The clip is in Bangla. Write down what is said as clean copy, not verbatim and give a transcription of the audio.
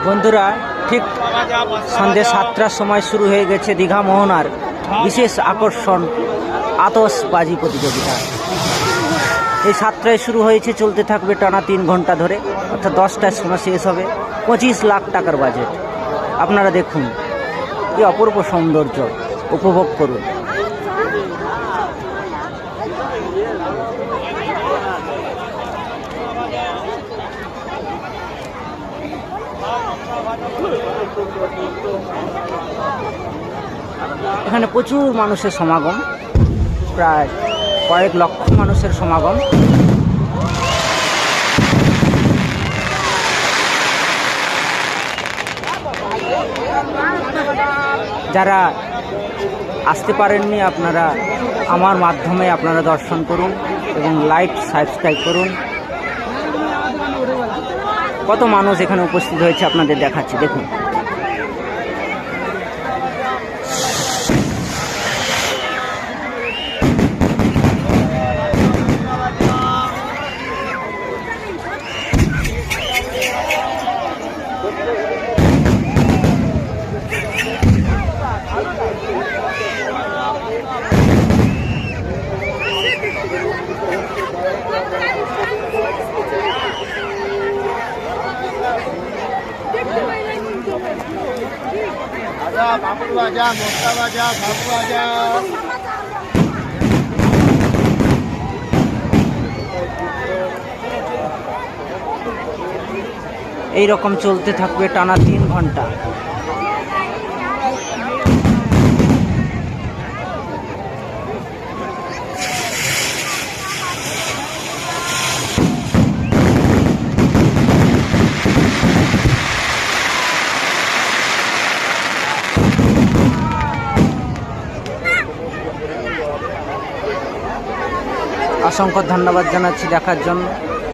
বন্ধুরা, ঠিক সন্ধ্যে 7টার সময় শুরু হয়ে গেছে দীঘা মোহনার বিশেষ আকর্ষণ আতশবাজি প্রতিযোগিতা। এই 7টায় শুরু হয়েছে, চলতে থাকবে টানা 3 ঘন্টা ধরে, অর্থাৎ 10টার সময় শেষ হবে। 25 লাখ টাকার বাজেট। আপনারা দেখুন, কি অপূর্ব সৌন্দর্য, উপভোগ করুন। এখানে প্রচুর মানুষের সমাগম, প্রায় কয়েক লক্ষ মানুষের সমাগম। যারা আসতে পারেননি, আপনারা আমার মাধ্যমে আপনারা দর্শন করুন এবং লাইক সাবস্ক্রাইব করুন। কত মানুষ এখানে উপস্থিত হয়েছে আপনাদের দেখাচ্ছি, দেখুন। বাবুর ভাজা, মশলা ভাজা, ভাত ভাজা। এই রকম চলতে থাকবে টানা 3 ঘন্টা। অসংখ্য ধন্যবাদ জানাচ্ছি দেখার জন্য।